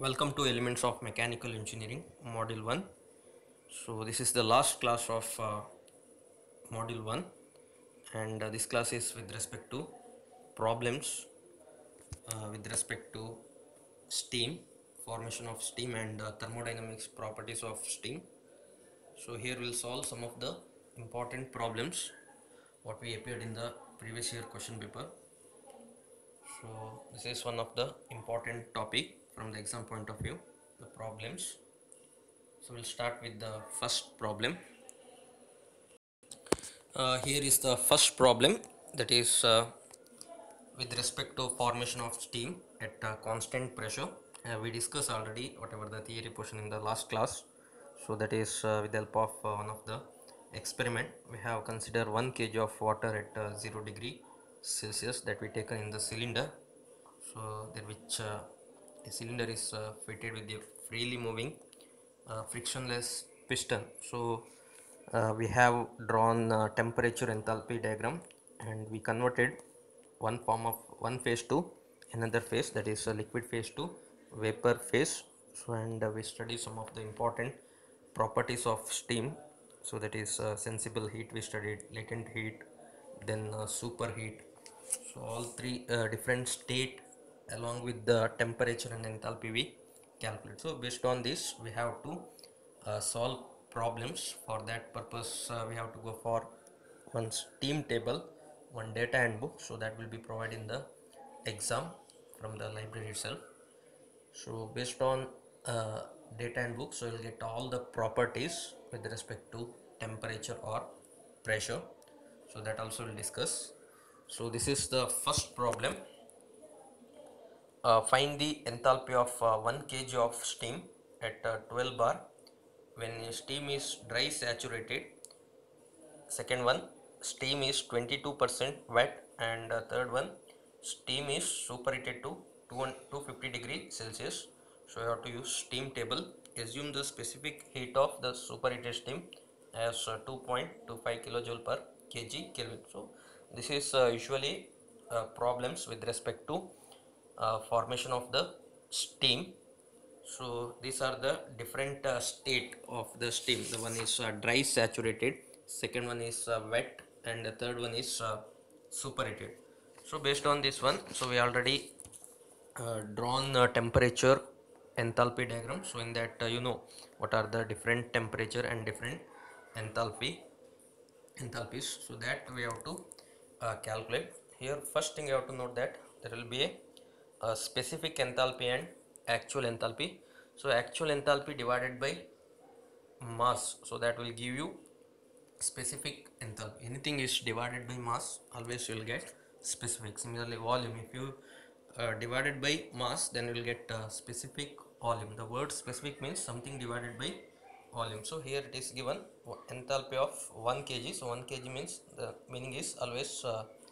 Welcome to Elements of Mechanical Engineering, Module 1. So, this is the last class of Module 1, and this class is with respect to problems with respect to steam, formation of steam, and thermodynamics properties of steam. So, here we'll solve some of the important problems what we appeared in the previous year question paper. So, this is one of the important topic from the exam point of view, the problems. So we'll start with the first problem. Here is the first problem, that is with respect to formation of steam at constant pressure. We discussed already whatever the theory portion in the last class. So that is with the help of one of the experiment. We have considered 1 kg of water at 0 degree Celsius that we taken in the cylinder. So that which a cylinder is fitted with a freely moving frictionless piston. So we have drawn temperature enthalpy diagram, and we converted one phase to another phase, that is liquid phase to vapor phase. So and we study some of the important properties of steam. So that is sensible heat we studied, latent heat, then superheat. So all three different state along with the temperature and enthalpy we calculate. So based on this we have to solve problems. For that purpose we have to go for one steam table, one data handbook, so that will be provided in the exam from the library itself. So based on data handbook, so you'll get all the properties with respect to temperature or pressure, so that also we'll discuss. So this is the first problem. Find the enthalpy of 1 kg of steam at 12 bar when steam is dry saturated. Second one, steam is 22% wet, and third one, steam is superheated to 250 degree Celsius. So you have to use steam table. Assume the specific heat of the superheated steam as 2.25 kilojoule per kg Kelvin. So this is usually problems with respect to formation of the steam. So these are the different state of the steam. The one is dry saturated, second one is wet, and the third one is superheated. So based on this one, so we already drawn temperature enthalpy diagram. So in that you know what are the different temperature and different enthalpies. So that we have to calculate. Here first thing you have to note that there will be a specific enthalpy and actual enthalpy. So actual enthalpy divided by mass, so that will give you specific enthalpy. Anything is divided by mass, always you will get specific. Similarly volume, if you divided by mass, then you will get specific volume. The word specific means something divided by volume. So here it is given enthalpy of 1 kg. So 1 kg means the meaning is always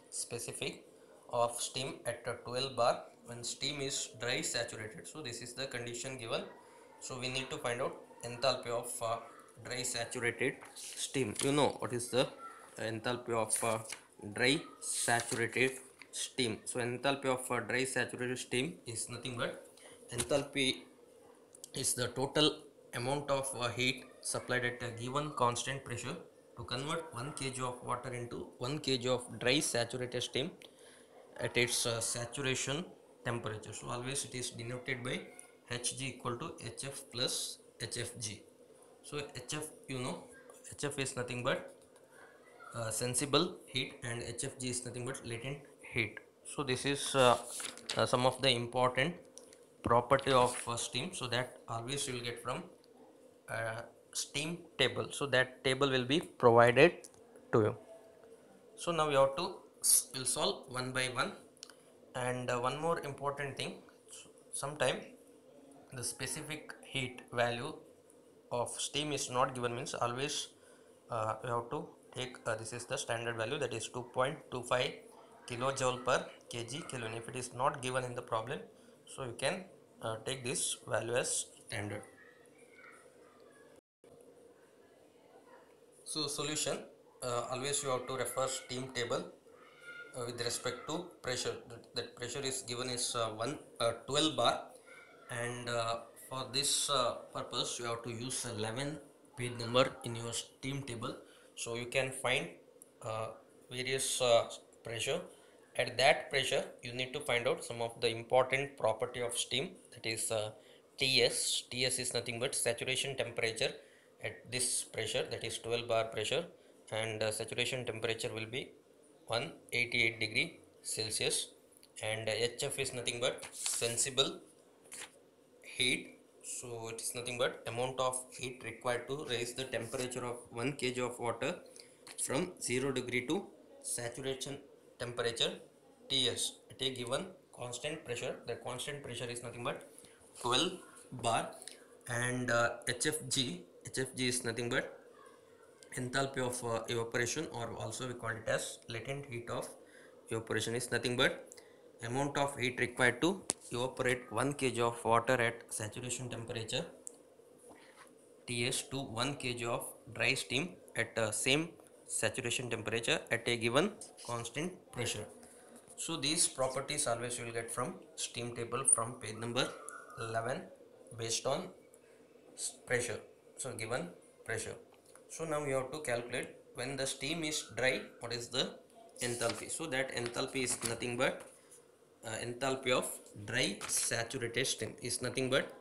specific of steam at 12 bar when steam is dry saturated. So this is the condition given. So we need to find out enthalpy of dry saturated steam. You know what is the enthalpy of dry saturated steam. So enthalpy of dry saturated steam is nothing but enthalpy is the total amount of heat supplied at a given constant pressure to convert 1 kg of water into 1 kg of dry saturated steam at its saturation temperature. So always it is denoted by Hg equal to Hf plus Hfg. So Hf, you know, Hf is nothing but sensible heat, and Hfg is nothing but latent heat. So this is some of the important property of steam. So that always you will get from steam table. So that table will be provided to you. So now you have to will solve one by one. And one more important thing, sometime the specific heat value of steam is not given, means always you have to take this is the standard value, that is 2.25 kilojoule per kg Kelvin. If it is not given in the problem, so you can take this value as standard. So solution, always you have to refer steam table with respect to pressure. That pressure is given is 12 bar and for this purpose you have to use 11 page number in your steam table, so you can find uh, various pressure. At that pressure you need to find out some of the important property of steam, that is ts is nothing but saturation temperature at this pressure, that is 12 bar pressure, and saturation temperature will be 188 degree Celsius, and hf is nothing but sensible heat. So it is nothing but amount of heat required to raise the temperature of 1 kg of water from 0 degree to saturation temperature Ts at a given constant pressure. The constant pressure is nothing but 12 bar, and HFG is nothing but enthalpy of evaporation, or also we call it as latent heat of evaporation, is nothing but amount of heat required to evaporate 1 kg of water at saturation temperature Ts to 1 kg of dry steam at same saturation temperature at a given constant pressure. So these properties always you will get from steam table from page number 11 based on pressure. So given pressure. So now you have to calculate when the steam is dry, what is the enthalpy. So that enthalpy is nothing but enthalpy of dry saturated steam is nothing but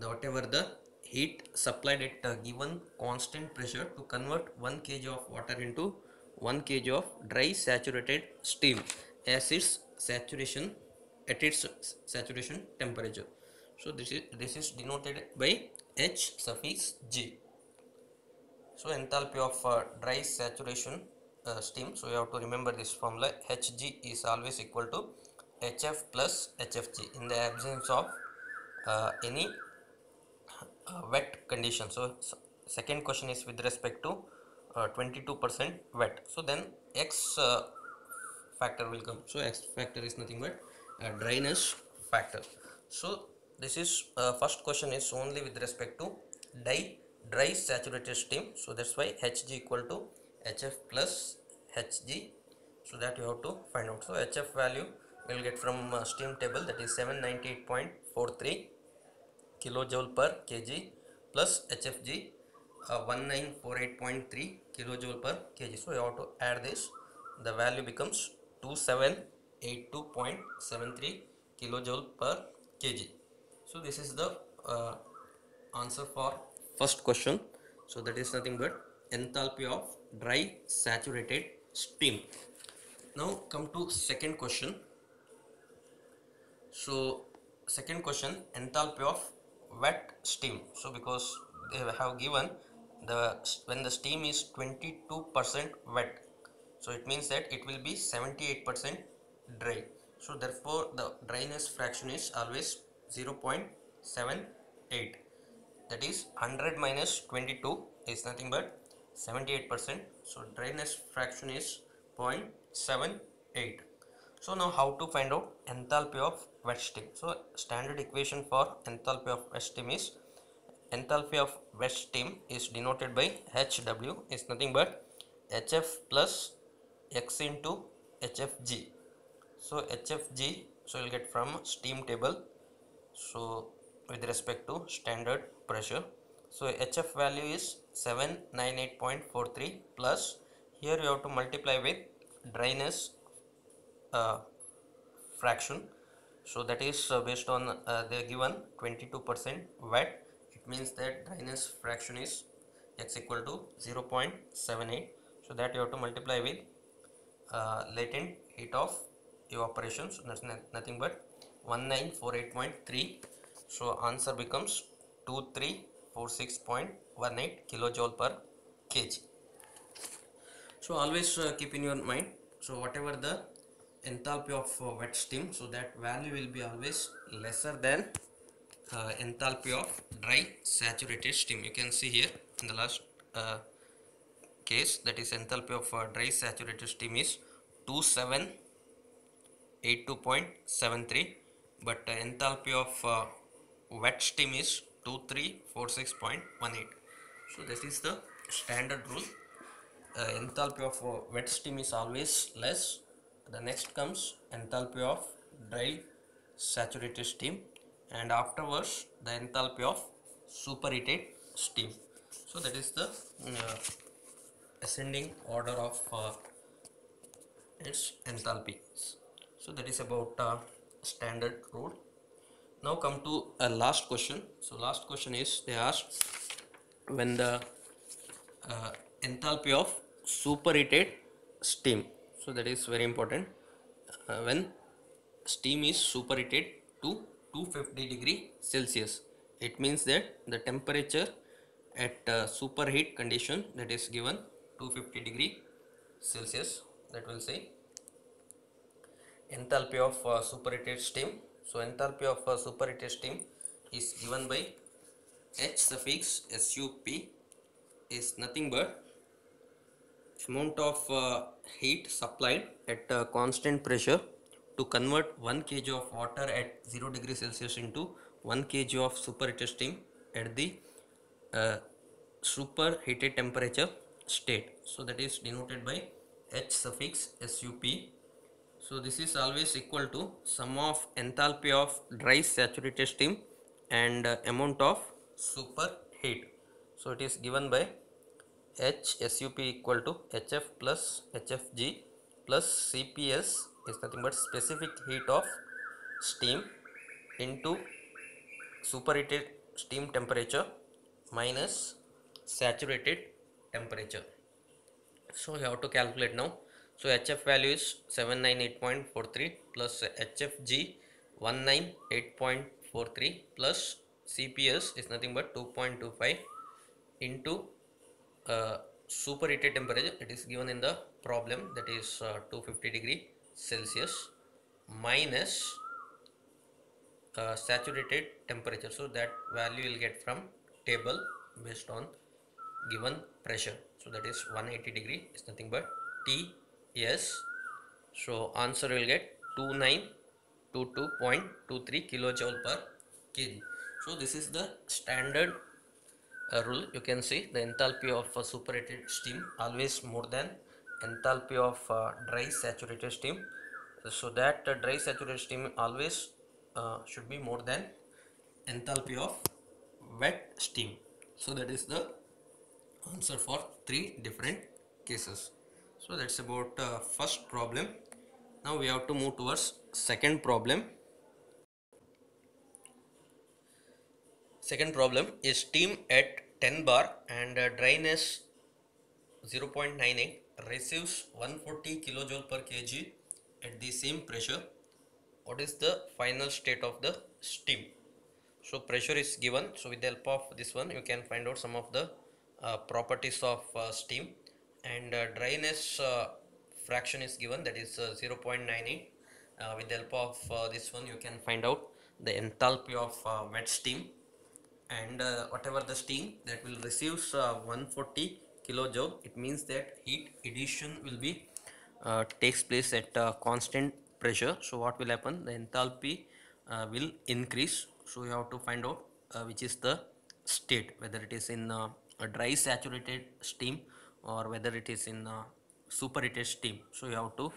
whatever the heat supplied at a given constant pressure to convert 1 kg of water into 1 kg of dry saturated steam as its saturation at its saturation temperature. So this is denoted by H suffix G. So enthalpy of dry saturation steam, so you have to remember this formula. Hg is always equal to Hf plus Hfg in the absence of any wet condition. So second question is with respect to 22% wet, so then x factor will come. So x factor is nothing but dryness factor. So this is first question is only with respect to dry saturated steam, so that's why Hg equal to Hf plus Hg, so that you have to find out. So Hf value we will get from steam table, that is 798.43 kilojoule per kg plus HFG 1948.3 kilojoule per kg. So you have to add this, the value becomes 2782.73 kilojoule per kg. So this is the answer for first question. So that is nothing but enthalpy of dry saturated steam. Now come to second question. So second question, enthalpy of wet steam. So because they have given the when the steam is 22% wet, so it means that it will be 78% dry. So therefore the dryness fraction is always 0.78, that is 100 minus 22 is nothing but 78%. So dryness fraction is 0.78. So now how to find out enthalpy of wet steam. So standard equation for enthalpy of wet steam is, enthalpy of wet steam is denoted by HW is nothing but HF plus X into HFG. So HFG, so you'll get from steam table, so with respect to standard pressure. So HF value is 798.43 plus, here you have to multiply with dryness uh, fraction. So that is based on they are given 22% wet, it means that dryness fraction is x equal to 0.78. So that you have to multiply with latent heat of evaporation, so that's nothing but 1948.3. so answer becomes 2346.18 kilojoule per kg. So always keep in your mind, so whatever the enthalpy of wet steam, so that value will be always lesser than enthalpy of dry saturated steam. You can see here in the last case, that is enthalpy of dry saturated steam is 2782.73, but enthalpy of wet steam is 2346.18. so this is the standard rule. Enthalpy of wet steam is always less. The next comes enthalpy of dry saturated steam. and afterwards the enthalpy of superheated steam. So that is the ascending order of its enthalpy. So that is about standard rule. Now come to a last question. So last question is, they asked when the uh, enthalpy of superheated steam. So that is very important. When steam is superheated to 250 degree Celsius, it means that the temperature at superheat condition, that is given 250 degree Celsius, that will say enthalpy of superheated steam. So enthalpy of superheated steam is given by H suffix SUP is nothing but amount of heat supplied at constant pressure to convert 1 kg of water at 0 degree Celsius into 1 kg of superheated steam at the uh, superheated temperature state. So that is denoted by H suffix SUP. So this is always equal to sum of enthalpy of dry saturated steam and amount of superheat. So it is given by H SUP equal to HF plus HFG plus CPS is nothing but specific heat of steam into superheated steam temperature minus saturated temperature. So you have to calculate now. So HF value is 798.43 plus HFG 198.43 plus CPS is nothing but 2.25 into superheated temperature, it is given in the problem, that is 250 degree Celsius minus saturated temperature. So that value you will get from table based on given pressure. So that is 180 degree is nothing but TS. So answer will get 2922.23 kilojoule per kg. So this is the standard rule. You can see the enthalpy of superheated steam always more than enthalpy of dry saturated steam. So that dry saturated steam always should be more than enthalpy of wet steam. So that is the answer for three different cases. So that's about first problem. Now we have to move towards second problem. Second problem is steam at 10 bar and dryness 0.98 receives 140 kilojoule per kg at the same pressure. What is the final state of the steam? So pressure is given. So with the help of this one you can find out some of the properties of steam, and dryness fraction is given, that is 0.98. With the help of this one you can find out the enthalpy of wet steam, and whatever the steam that will receive 140 kilojoule, it means that heat addition will be takes place at constant pressure. So what will happen, the enthalpy will increase. So you have to find out which is the state, whether it is in a dry saturated steam or whether it is in superheated steam. So you have to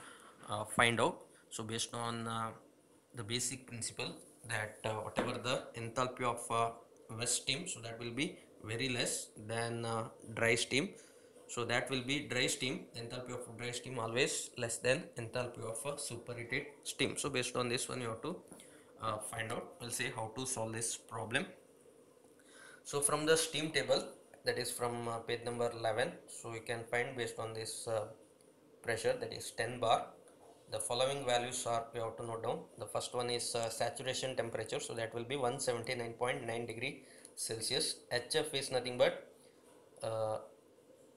find out. So based on the basic principle that whatever the enthalpy of wet steam, so that will be very less than dry steam. So that will be dry steam, enthalpy of dry steam always less than enthalpy of superheated steam. So based on this one you have to find out. We'll see how to solve this problem. So from the steam table, that is from page number 11, so you can find based on this pressure, that is 10 bar, the following values are we have to note down. The first one is saturation temperature, so that will be 179.9 degree Celsius. HF is nothing but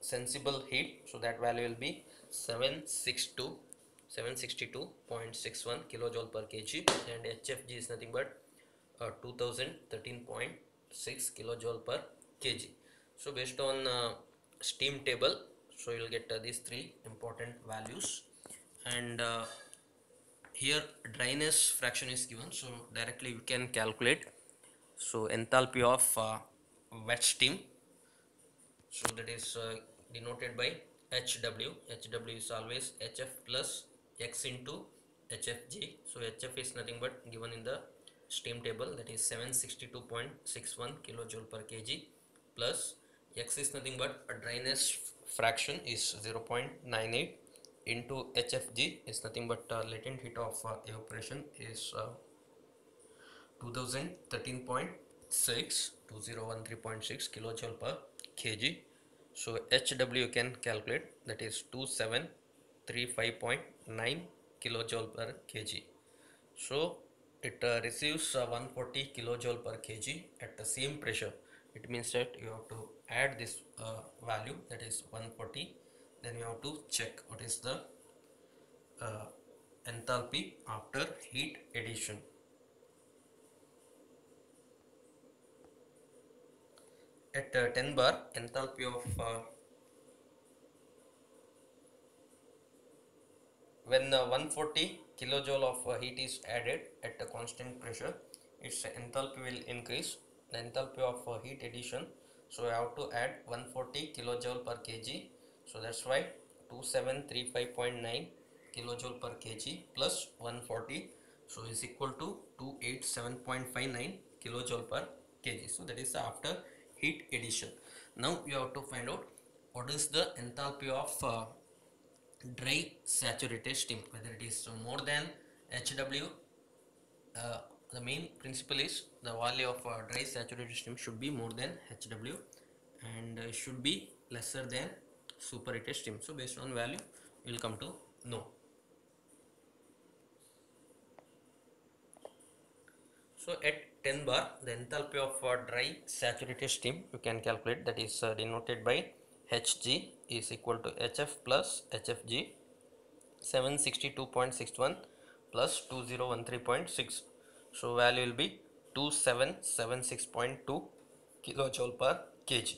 sensible heat, so that value will be 762.61 kilojoule per kg, and HFG is nothing but 2013.6 kilojoule per kg. So based on steam table, so you will get these three important values, and here dryness fraction is given, so directly you can calculate. So enthalpy of wet steam, so that is denoted by HW. HW is always HF plus X into HFG. So HF is nothing but given in the steam table, that is 762.61 kilojoule per kg, plus x is nothing but a dryness fraction is 0.98 into HFG is nothing but latent heat of evaporation is 2013.6 kilojoule per kg. So HW you can calculate, that is 2735.9 kilojoule per kg. So it receives 140 kilojoule per kg at the same pressure. It means that you have to add this value, that is 140, then you have to check what is the enthalpy after heat addition. At 10 bar, enthalpy of when 140 kilojoule of heat is added at a constant pressure, its enthalpy will increase. The enthalpy of heat addition, so I have to add 140 kilojoule per kg, so that's why 2735.9 kilojoule per kg plus 140, so is equal to 287.59 kilojoule per kg. So that is the after heat addition. Now you have to find out what is the enthalpy of dry saturated steam, whether it is more than HW. The main principle is the value of dry saturated steam should be more than HW and should be lesser than superheated steam. So based on value we will come to know. So at 10 bar, the enthalpy of dry saturated steam you can calculate, that is denoted by Hg is equal to Hf plus Hfg, 762.61 plus 2013.6. So value will be 2776.2 kilojoule per kg.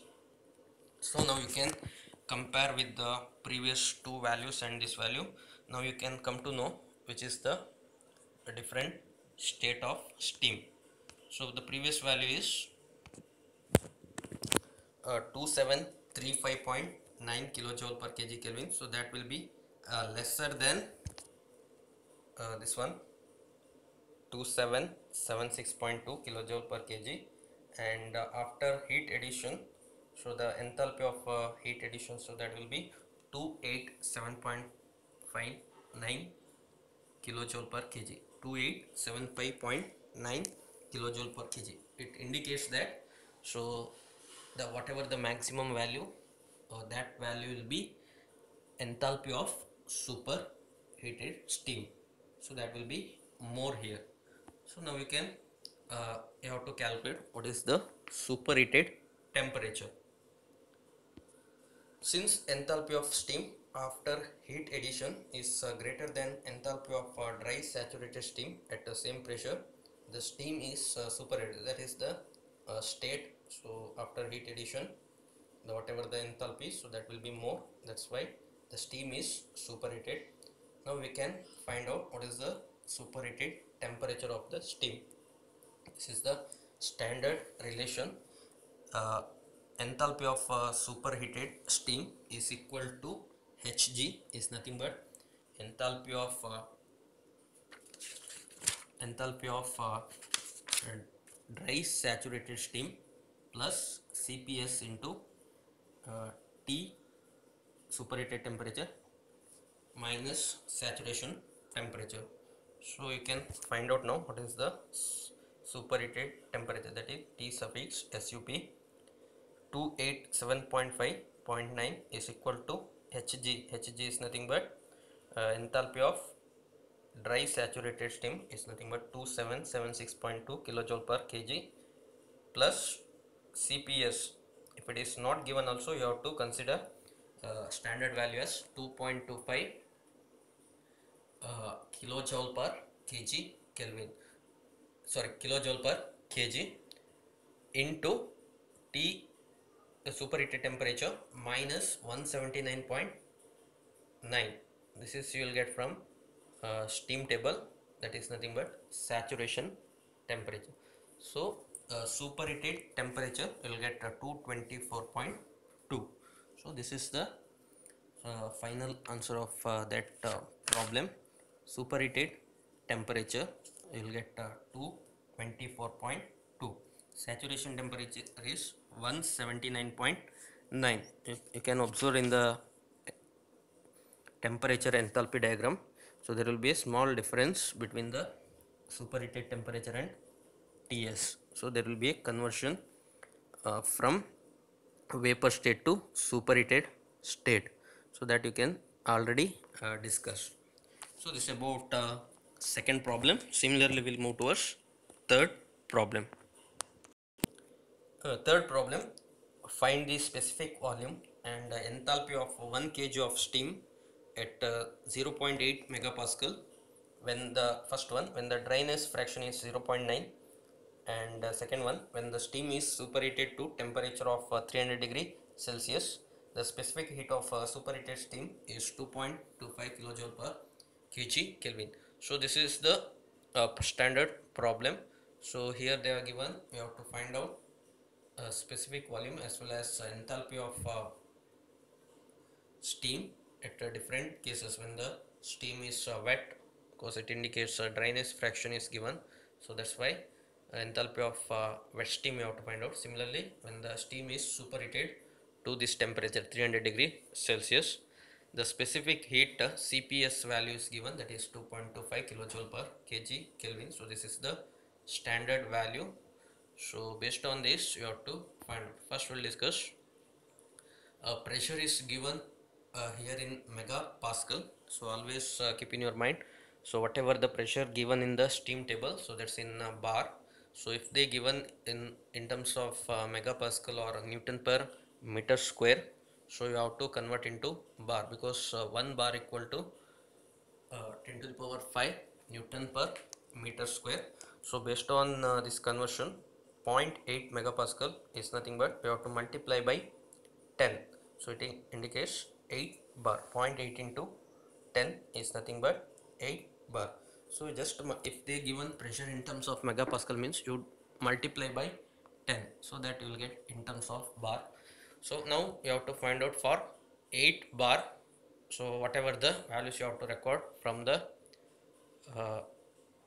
So now you can compare with the previous two values and this value. Now you can come to know which is the different state of steam. So the previous value is 2735.9 kilojoule per kg Kelvin, so that will be lesser than this one, 2776.2 kilojoule per kg, and after heat addition, so the enthalpy of heat addition, so that will be 287.59 kilojoule per kg, 2875.9 kilojoule per kg. It indicates that, so the whatever the maximum value, that value will be enthalpy of superheated steam, so that will be more here. So now you can you have to calculate what is the superheated temperature. Since enthalpy of steam after heat addition is greater than enthalpy of dry saturated steam at the same pressure, the steam is superheated, that is the state. So after heat addition, the whatever the enthalpy, so that will be more, that's why the steam is superheated. Now we can find out what is the superheated temperature of the steam. This is the standard relation. Enthalpy of superheated steam is equal to Hg is nothing but enthalpy of dry saturated steam plus Cps into T superheated temperature minus saturation temperature. So you can find out now what is the superheated temperature, that is T suffix SUP 287.5.9 is equal to Hg. Hg is nothing but enthalpy of dry saturated steam is nothing but 2776.2 kilojoule per kg plus Cps. If it is not given also, you have to consider standard value as 2.25 kilojoule per kg Kelvin, sorry, kilojoule per kg into T the superheated temperature minus 179.9. This is you will get from steam table, that is nothing but saturation temperature. So superheated temperature you will get 224.2. so this is the final answer of that problem. Superheated temperature you will get 24.2. Saturation temperature is 179.9. You can observe in the temperature enthalpy diagram. So there will be a small difference between the superheated temperature and TS. So there will be a conversion from vapor state to superheated state. So that you can already discuss. So this is about second problem. Similarly, we'll move towards third problem. Third problem, find the specific volume and enthalpy of 1 kg of steam at 0.8 megapascal when the first one when the dryness fraction is 0.9, and second one when the steam is superheated to temperature of 300 degree Celsius. The specific heat of superheated steam is 2.25 kilojoule per kg Kelvin. So this is the standard problem. So here they are given, we have to find out specific volume as well as enthalpy of steam at different cases when the steam is wet, because it indicates dryness fraction is given. So that's why enthalpy of wet steam we have to find out. Similarly, when the steam is superheated to this temperature 300 degree Celsius, the specific heat CPS value is given, that is 2.25 kilojoule per kg Kelvin. So this is the standard value. So based on this you have to find. First we'll discuss pressure is given here in megapascal. So always keep in your mind, so whatever the pressure given in the steam table, so that's in bar. So if they given in terms of megapascal or Newton per meter square, so you have to convert into bar, because 1 bar equal to 10 to the power 5 Newton per meter square. So based on this conversion, 0.8 megapascal is nothing but we have to multiply by 10. So it indicates 8 bar. 0.8 into 10 is nothing but 8 bar. So just if they given pressure in terms of megapascal, means you multiply by 10, so that you will get in terms of bar. So now you have to find out for 8 bar. So whatever the values you have to record from the uh,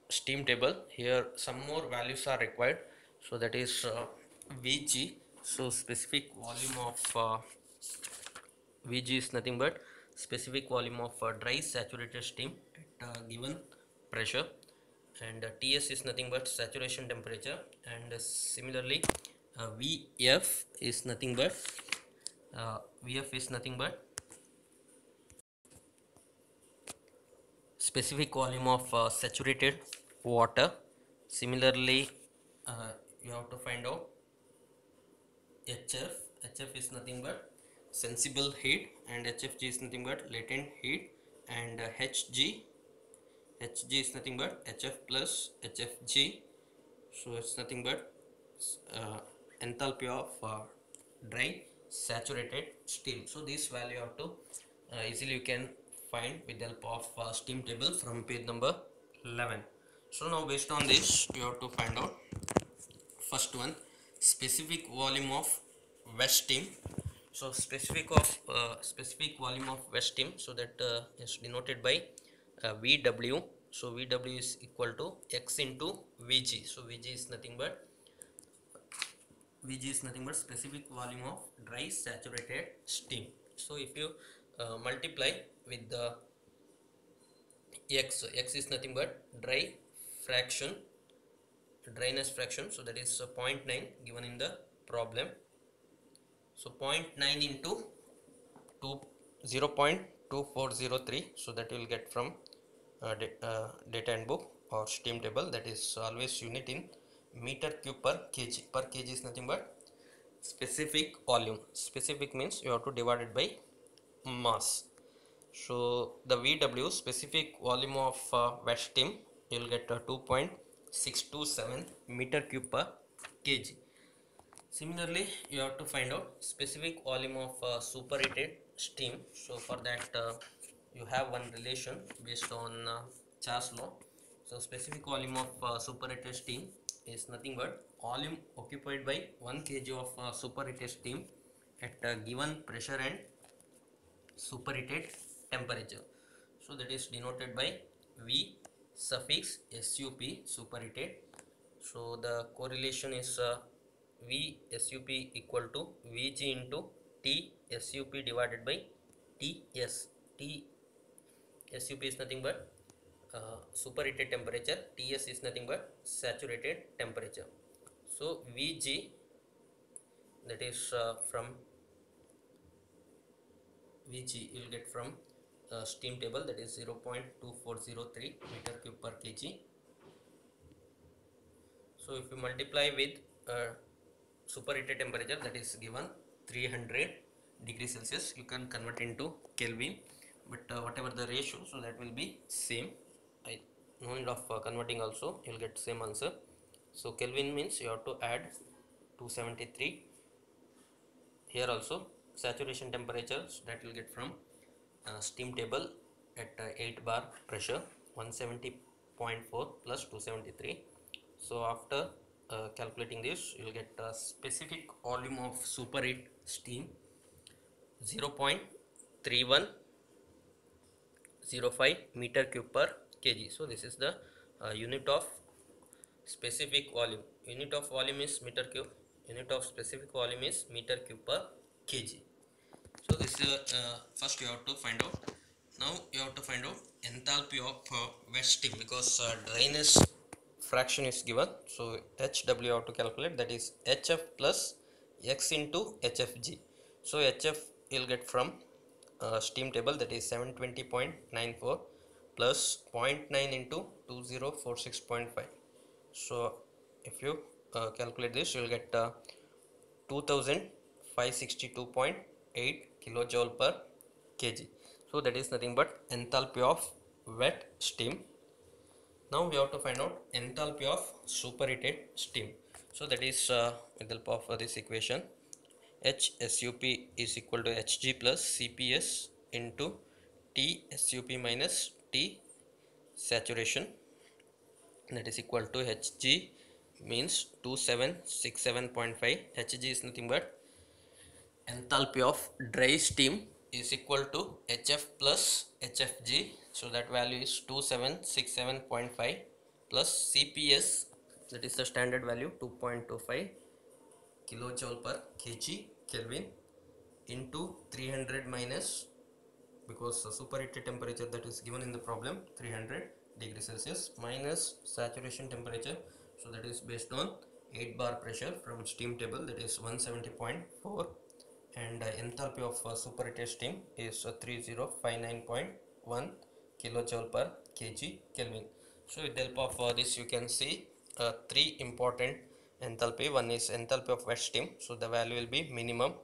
steam table, here some more values are required. So that is Vg. So specific volume of Vg is nothing but specific volume of dry saturated steam at given pressure, and Ts is nothing but saturation temperature, and similarly Vf is nothing but specific volume of saturated water. Similarly, you have to find out HF. HF is nothing but sensible heat, and HFG is nothing but latent heat, and Hg is nothing but HF plus HFG. So it's nothing but enthalpy of dry saturated steam. So this value you have to easily you can find with the help of steam table from page number 11. So now based on this you have to find out first one, specific volume of wet steam. So specific volume of wet steam, so that is denoted by VW. So VW is equal to X into Vg. So Vg is nothing but specific volume of dry saturated steam. So if you multiply with the X is nothing but dryness fraction, so that is 0.9 given in the problem. So 0.9 into 0.2403, so that you will get from data and book or steam table, that is always unit in meter cube per kg. Per kg is nothing but specific volume. Specific means you have to divide it by mass. So the VW specific volume of wet steam, you will get 2.627 meter cube per kg. Similarly, you have to find out specific volume of superheated steam. So for that you have one relation based on Charles law. So specific volume of superheated steam is nothing but volume occupied by 1 kg of superheated steam at given pressure and superheated temperature. So that is denoted by V suffix SUP, superheated. So the correlation is V SUP equal to Vg into T SUP divided by TS. T SUP is nothing but superheated temperature, TS is nothing but saturated temperature. So Vg, that is from Vg you will get from steam table, that is 0.2403 meter cube per kg. So if you multiply with superheated temperature, that is given 300 degrees Celsius, you can convert into Kelvin, but whatever the ratio, so that will be same. No need of converting also, you will get same answer. So Kelvin means you have to add 273. Here also saturation temperature, so that will get from steam table at 8 bar pressure, 170.4 plus 273. So after calculating this, you will get a specific volume of superheat steam 0.3105 meter cube per kg. So this is the unit of specific volume. Unit of volume is meter cube, unit of specific volume is meter cube per kg. So this is first you have to find out. Now you have to find out enthalpy of wet steam, because dryness fraction is given. So HW you have to calculate, that is HF plus X into HFG. So HF you will get from steam table, that is 720.94 plus 0.9 into 2046.5. So if you calculate this, you will get 2562.8 kilojoule per kg. So that is nothing but enthalpy of wet steam. Now we have to find out enthalpy of superheated steam. So that is with the help of this equation, HSUP is equal to Hg plus CPS into TSUP minus T saturation, that is equal to Hg means 2767.5. Hg is nothing but enthalpy of dry steam is equal to Hf plus Hfg, so that value is 2767.5 plus CPS, that is the standard value 2.25 kilojoule per kg Kelvin, into 300 minus, because superheated temperature that is given in the problem 300 degrees Celsius, minus saturation temperature, so that is based on 8 bar pressure from steam table, that is 170.4, and enthalpy of superheated steam is 3059.1 kilojoule per kg Kelvin. So with the help of this you can see three important enthalpy. One is enthalpy of wet steam, so the value will be minimum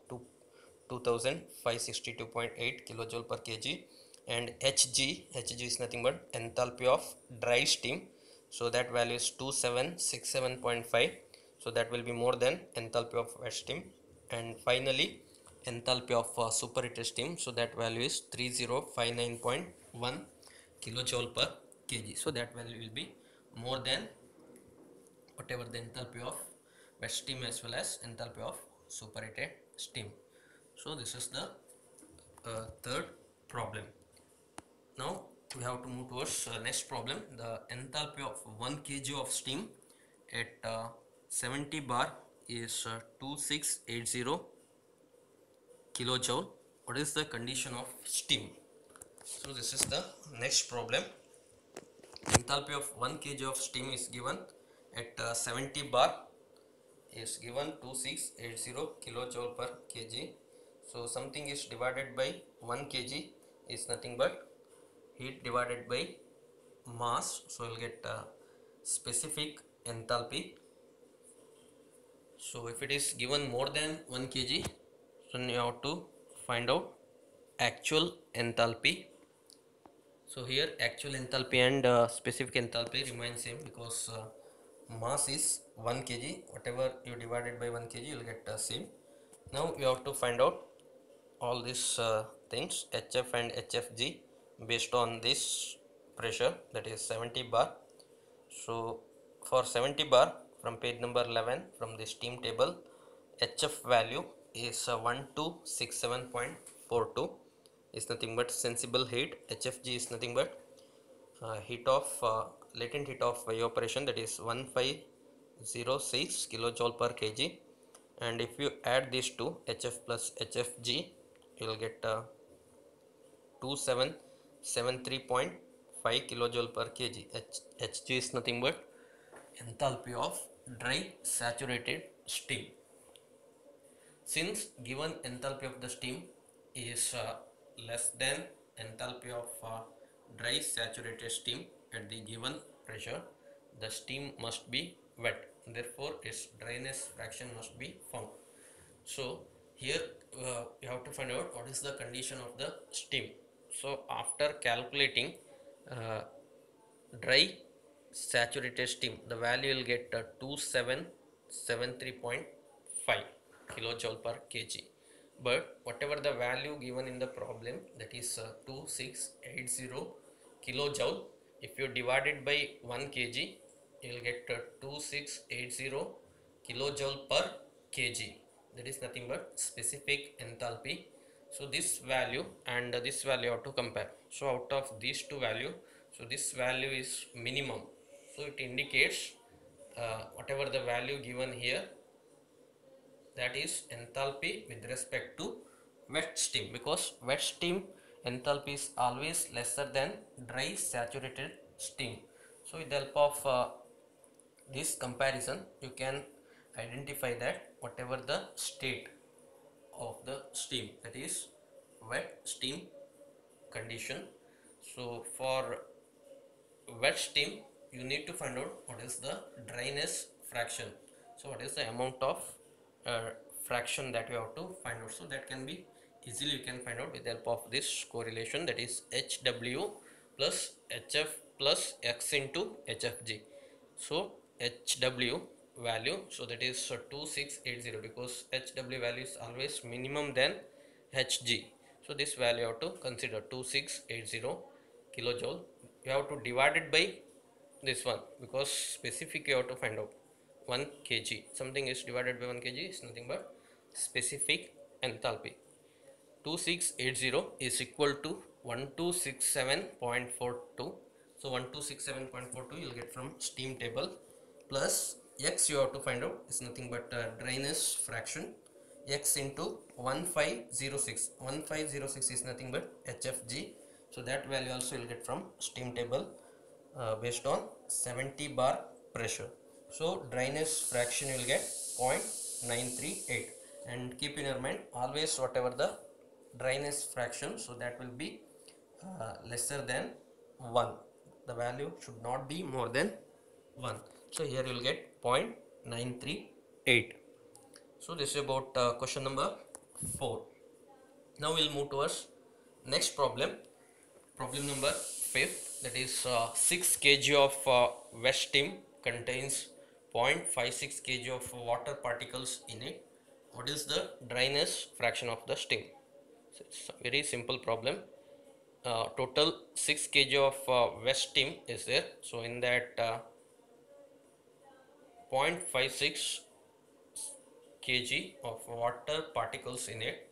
2562.8 kilojoule per kg, and Hg is nothing but enthalpy of dry steam, so that value is 2767.5, so that will be more than enthalpy of wet steam. And finally enthalpy of superheated steam, so that value is 3059.1 kilojoule per kg, so that value will be more than whatever the enthalpy of wet steam as well as enthalpy of superheated steam. So this is the third problem. Now we have to move towards next problem. The enthalpy of 1 kg of steam at 70 bar is 2680 kilojoule. What is the condition of steam? So this is the next problem. Enthalpy of 1 kg of steam is given at 70 bar is given 2680 kilojoule per kg. So something is divided by 1 kg is nothing but heat divided by mass, so you'll get specific enthalpy. So if it is given more than 1 kg, so you have to find out actual enthalpy. So here actual enthalpy and specific enthalpy remain same, because mass is 1 kg, whatever you divided by 1 kg you will get same. Now you have to find out all these things, HF and HFG, based on this pressure, that is 70 bar. So for 70 bar, from page number 11 from the steam table, HF value is 1267.42 is nothing but sensible heat. HFG is nothing but heat of latent heat of evaporation, that is 0.06 kilojoule per kg, and if you add these two, HF plus HFG, you will get 2773.5 kilojoule per kg. Hg is nothing but enthalpy of dry saturated steam. Since given enthalpy of the steam is less than enthalpy of dry saturated steam at the given pressure, the steam must be wet, therefore its dryness fraction must be found. So here you have to find out what is the condition of the steam. So after calculating uh, dry saturated steam, the value will get 2773.5 kilojoule per kg. But whatever the value given in the problem, that is 2680 kilojoule, if you divide it by 1 kg, you will get 2680 kilojoule per kg. That is nothing but specific enthalpy. So this value and this value have to compare. So out of these two value, so this value is minimum, so it indicates whatever the value given here, that is enthalpy with respect to wet steam, because wet steam enthalpy is always lesser than dry saturated steam. So with the help of this comparison, you can identify that whatever the state of the steam, that is wet steam condition. So for wet steam, you need to find out what is the dryness fraction. So what is the amount of fraction that you have to find out. So that can be easily you can find out with the help of this correlation, that is HW plus HF plus X into HFG. So HW value, so that is 2680, because HW value is always minimum than Hg. So this value you have to consider 2680 kilojoule. You have to divide it by this one, because specific you have to find out 1 kg. Something is divided by 1 kg is nothing but specific enthalpy. 2680 is equal to 1267.42. So 1267.42 you will get from steam table, plus X you have to find out is nothing but dryness fraction, X into 1506. 1506 is nothing but HFG. So that value also you will get from steam table based on 70 bar pressure. So dryness fraction you will get 0.938, and keep in your mind always whatever the dryness fraction, so that will be lesser than 1. The value should not be more than 1. So here you will get 0.938. So this is about question number 4. Now we will move towards next problem. Problem number 5, that is 6 kg of wet steam contains 0.56 kg of water particles in it. What is the dryness fraction of the steam? So it's a very simple problem. Total 6 kg of wet steam is there. So in that 0.56 kg of water particles in it.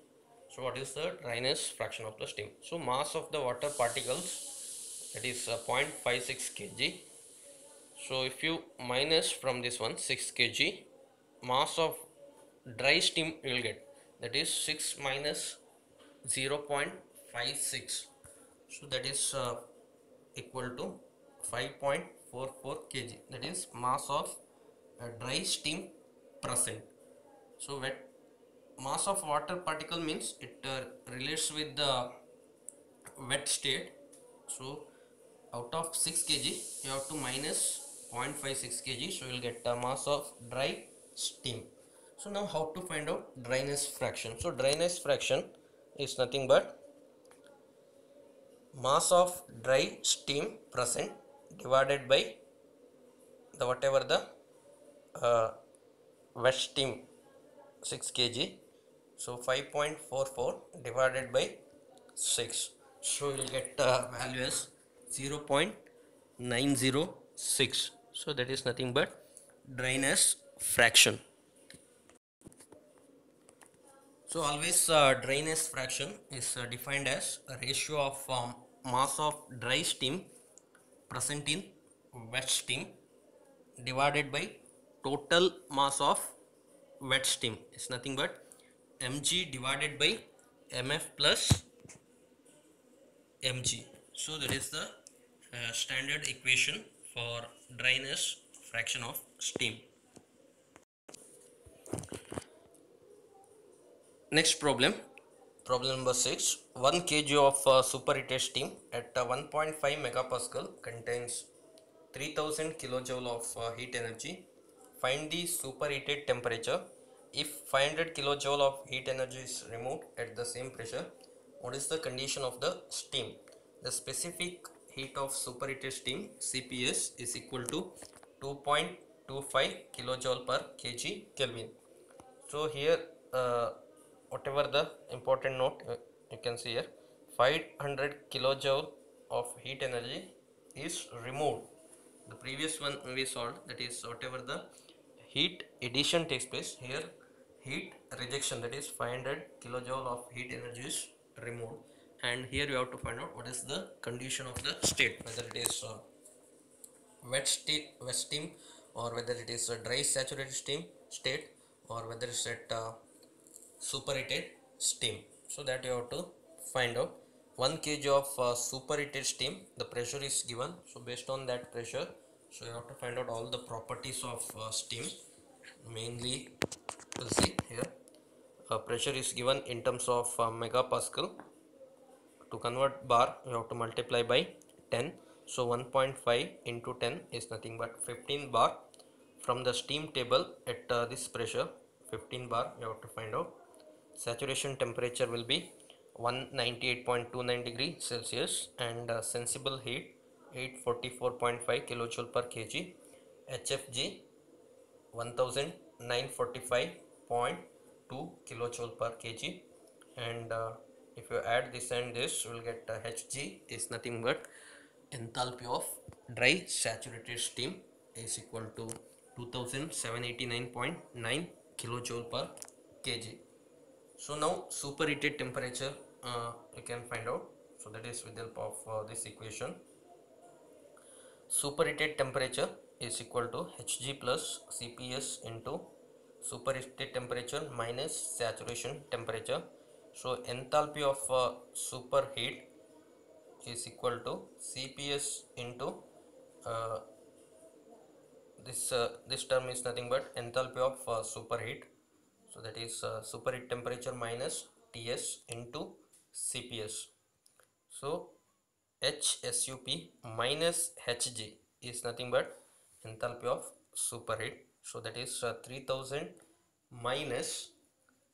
So what is the dryness fraction of the steam? So mass of the water particles, that is 0.56 kg. So if you minus from this one 6 kg, mass of dry steam you will get, that is 6 minus 0.56. So that is equal to 5.44 kg. That is mass of dry steam present. So wet mass of water particle means it relates with the wet state. So out of 6 kg you have to minus 0.56 kg, so you will get a mass of dry steam. So now how to find out dryness fraction? So dryness fraction is nothing but mass of dry steam present divided by the whatever the wet steam 6 kg. So 5.44 divided by 6, so you will get value as 0.906. so that is nothing but dryness fraction. So always dryness fraction is defined as a ratio of mass of dry steam present in wet steam divided by total mass of wet steam is nothing but mg divided by mf plus mg. So that is the standard equation for dryness fraction of steam. Next problem, problem number 6. 1 kg of superheated steam at 1.5 megapascal contains 3000 kilojoule of heat energy. Find the superheated temperature. If 500 kilojoule of heat energy is removed at the same pressure, what is the condition of the steam? The specific heat of superheated steam CPS is equal to 2.25 kilojoule per kg Kelvin. So here whatever the important note you can see here, 500 kilojoule of heat energy is removed. The previous one we solved, that is whatever the heat addition takes place, here heat rejection, that is 500 kilojoule of heat energy is removed. And here you have to find out what is the condition of the state, whether it is wet steam, or whether it is a dry saturated steam state, or whether it's at superheated steam. So that you have to find out. 1 kg of superheated steam, the pressure is given, so based on that pressure, so you have to find out all the properties of steam. Mainly we'll see here, pressure is given in terms of megapascal. To convert bar, you have to multiply by 10. So 1.5 into 10 is nothing but 15 bar. From the steam table at this pressure, 15 bar you have to find out. Saturation temperature will be 198.29 degree Celsius, and sensible heat 844.5 kilojoule per kg. HFG 1945.2 kilojoule per kg. And if you add this and this, you will get Hg is nothing but enthalpy of dry saturated steam is equal to 2789.9 kilojoule per kg. So now superheated temperature you can find out. So that is with the help of this equation. Superheated temperature is equal to Hg plus Cps into superheated temperature minus saturation temperature. So enthalpy of superheat is equal to Cps into this term is nothing but enthalpy of superheat. So that is superheat temperature minus Ts into Cps. So HSUP minus Hg is nothing but enthalpy of superheat. So that is 3000 minus,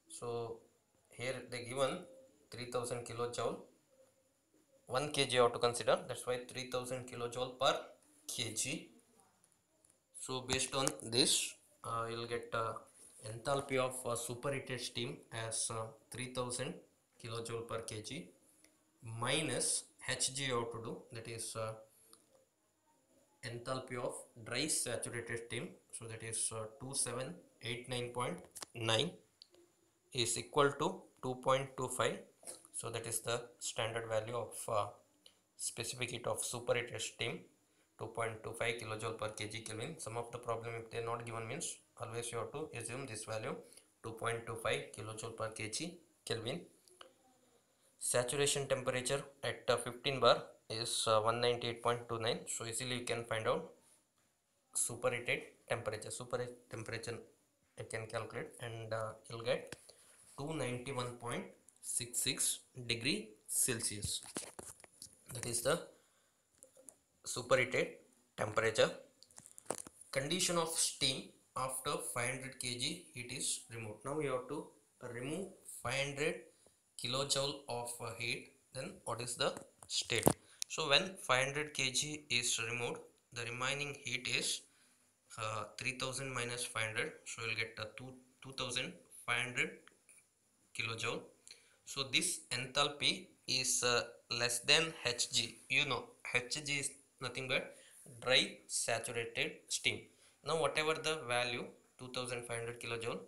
so here they given 3000 kilojoule, 1 kg you have to consider, that's why 3000 kilojoule per kg. So based on this, you'll get enthalpy of superheated steam as 3000 kilojoule per kg minus Hg you have to do, that is enthalpy of dry saturated steam, so that is 2789.9 is equal to 2.25. So that is the standard value of specific heat of superheated steam, 2.25 kilojoule per kg Kelvin. Some of the problem, if they are not given, means always you have to assume this value 2.25 kilojoule per kg Kelvin. Saturation temperature at 15 bar is 198.29. So easily you can find out superheated temperature. Superheated temperature you can calculate, and you'll get 291.66 degree Celsius. That is the superheated temperature. Condition of steam after 500 kg heat is removed. Now you have to remove 500 kilojoule of heat, then what is the state? So when 500 kg is removed, the remaining heat is 3000 minus 500, so you will get 2500 kilojoule. So this enthalpy is less than Hg. You know Hg is nothing but dry saturated steam. Now whatever the value 2500 kilojoule,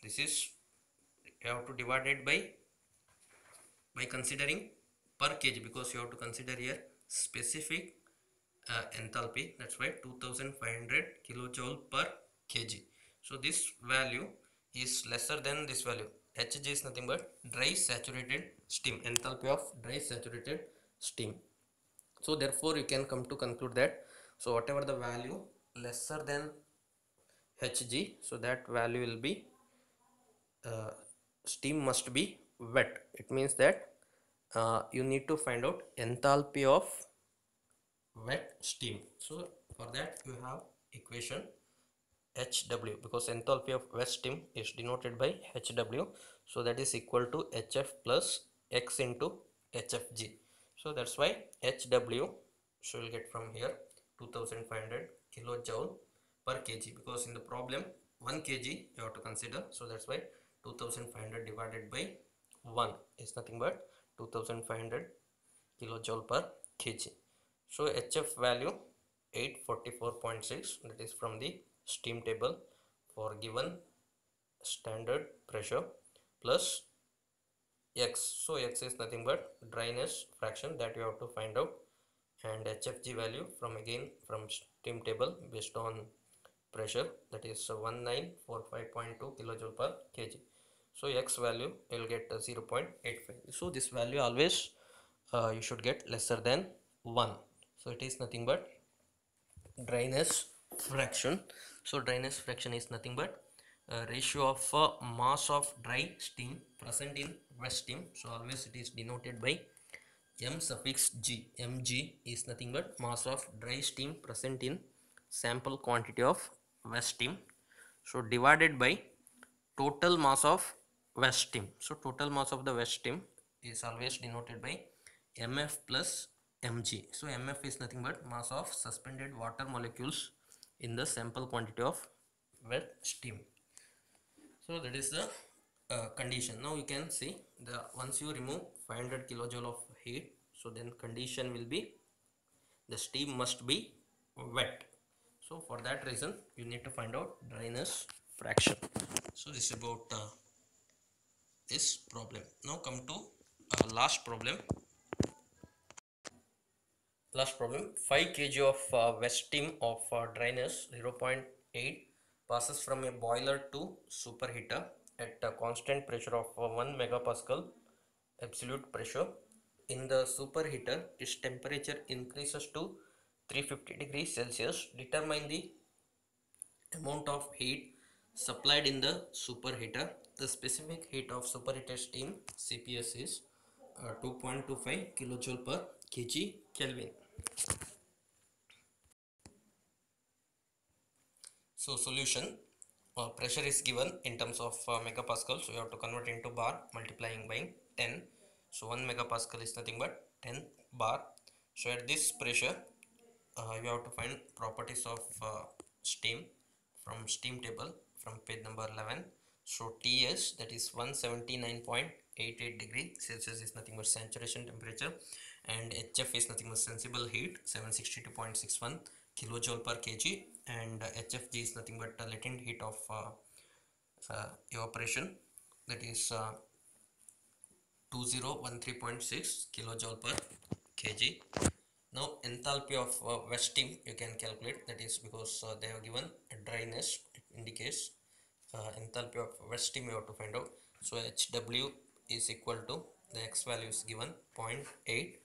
this is you have to divide it by considering per kg, because you have to consider here specific enthalpy. That's why 2500 kilojoule per kg. So this value is lesser than this value. Hg is nothing but dry saturated steam, enthalpy of dry saturated steam. So therefore you can come to conclude that, so whatever the value lesser than Hg, so that value will be uh, steam must be wet. It means that you need to find out enthalpy of wet steam. So for that you have equation HW, because enthalpy of wet steam is denoted by HW, so that is equal to HF plus X into HFG. So that's why HW, so you'll get from here 2500 kilojoule per kg, because in the problem 1 kg you have to consider, so that's why 2500 divided by 1 is nothing but 2500 kilojoule per kg. So HF value 844.6, that is from the steam table for given standard pressure, plus X. So X is nothing but dryness fraction that you have to find out, and HFG value from again from steam table based on pressure, that is 1945.2 kilojoule per kg. So X value you will get 0.85. So this value always you should get lesser than 1. So it is nothing but dryness fraction. So dryness fraction is nothing but ratio of mass of dry steam present in wet steam. So always it is denoted by m suffix g. Mg is nothing but mass of dry steam present in sample quantity of wet steam, so divided by total mass of wet steam. So total mass of the wet steam is always denoted by mf plus mg. So mf is nothing but mass of suspended water molecules in the sample quantity of wet steam. So that is the condition. Now you can see, the once you remove 500 kilojoule of heat, so then condition will be the steam must be wet. So for that reason you need to find out dryness fraction. So this is about this problem. Now come to last problem. Last problem, 5 kg of wet steam of dryness 0.8 passes from a boiler to superheater at a constant pressure of 1 megapascal absolute pressure. In the superheater, its temperature increases to 350 degrees Celsius. Determine the amount of heat supplied in the superheater. The specific heat of superheated steam CPS is 2.25 kilojoule per kg Kelvin. So solution, pressure is given in terms of megapascal, so you have to convert into bar multiplying by 10. So 1 megapascal is nothing but 10 bar. So at this pressure you have to find properties of steam from steam table from page number 11. So TS, that is 179.88 degree Celsius, is nothing but saturation temperature, and HF is nothing but sensible heat 762.61 kilojoule per kg, and HFG is nothing but latent heat of evaporation, that is 2013.6 kilojoule per kg. Now enthalpy of wet steam you can calculate, that is because they have given a dryness, it indicates enthalpy of wet steam you have to find out. So HW is equal to, the X value is given 0.8,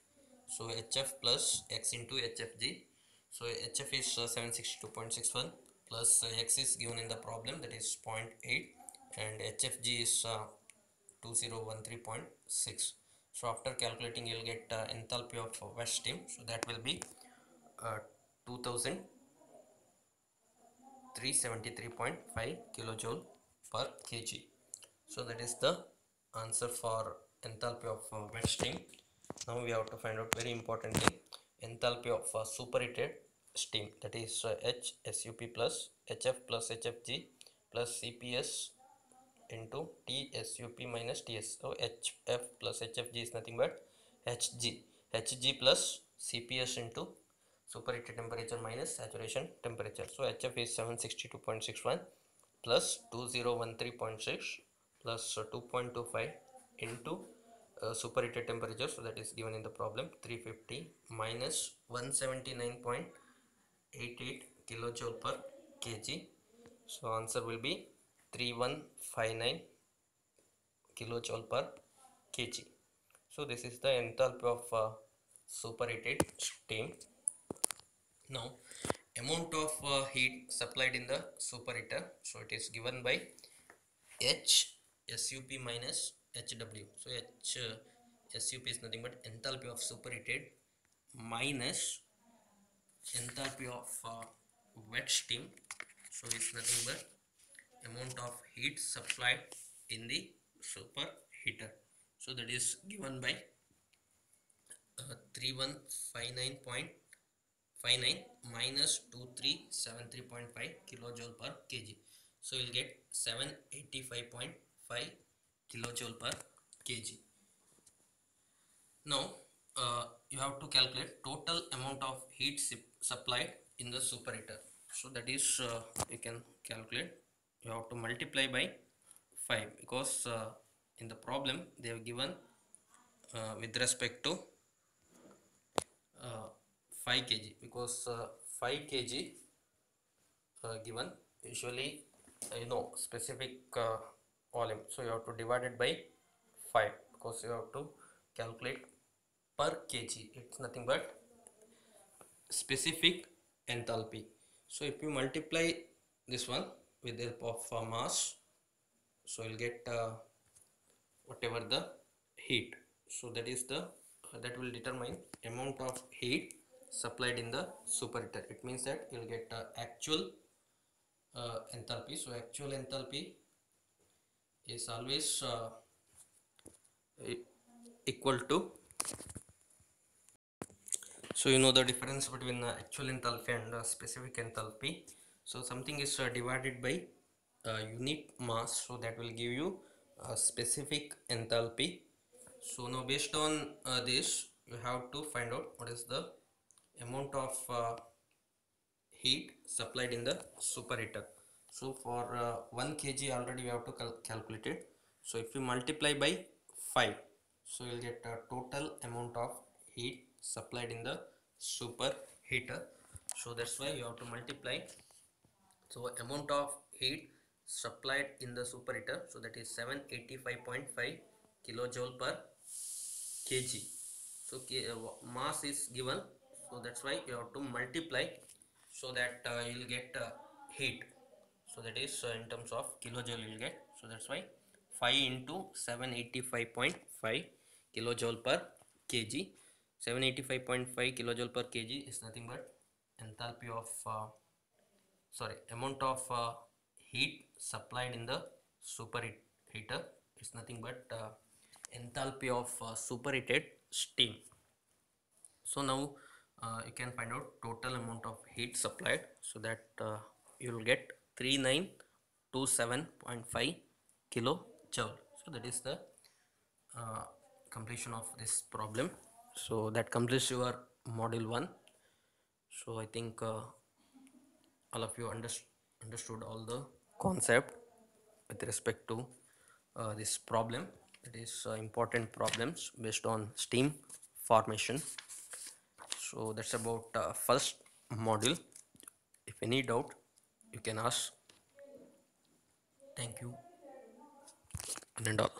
so HF plus X into HFG. So HF is 762.61 plus X is given in the problem, that is 0.8, and HFG is 2013.6. So after calculating you will get enthalpy of wet steam, so that will be 2373.5 kilojoule per kg. So that is the answer for enthalpy of wet steam. Now we have to find out very importantly enthalpy of superheated steam, that is H SUP plus HF plus HFG plus CPS into T SUP minus TS. So HF plus HFG is nothing but HG plus CPS into superheated temperature minus saturation temperature. So HF is 762.61 plus 2013.6 plus 2.25 into superheated temperature, so that is given in the problem 350 minus 179.88 kilojoule per kg So answer will be 3159 kilojoule per kg. So this is the enthalpy of superheated steam. Now amount of heat supplied in the superheater, so it is given by H SUP minus HW. So SUP is nothing but enthalpy of superheated minus enthalpy of wet steam. So it's nothing but amount of heat supplied in the superheater. So that is given by 3159.59 minus 2373.5 kilojoule per kg. So you'll get 785.5 kilojoule per kg. Now you have to calculate total amount of heat supplied in the superheater. So that is you can calculate, you have to multiply by 5 because in the problem they have given with respect to 5 kg, because 5 kg given usually specific volume, so you have to divide it by 5 because you have to calculate per kg. It's nothing but specific enthalpy. So if you multiply this one with the help of mass, so you'll get whatever the heat, so that is the that will determine amount of heat supplied in the superheater. It means that you'll get actual enthalpy. So actual enthalpy is always equal to, so you know the difference between actual enthalpy and specific enthalpy. So something is divided by unit mass, so that will give you specific enthalpy. So now based on this, you have to find out what is the amount of heat supplied in the superheater. So for 1 kg already we have to calculate it. So if you multiply by 5, so you'll get a total amount of heat supplied in the superheater. So that's why you have to multiply. So amount of heat supplied in the superheater, so that is 785.5 kilojoule per kg. So mass is given, so that's why you have to multiply, so that you'll get heat. So that is in terms of kilojoule you'll get. So that's why 5 into 785.5 kilojoule per kg. 785.5 kilojoule per kg is nothing but enthalpy of amount of heat supplied in the superheater. It's nothing but enthalpy of superheated steam. So now you can find out total amount of heat supplied, so that you will get 3927.5 kilojoule. So that is the completion of this problem. So that completes your module 1. So I think all of you understood all the concept with respect to this problem. It is important problems based on steam formation. So that's about first module. If any doubt you can ask. Thank you and all.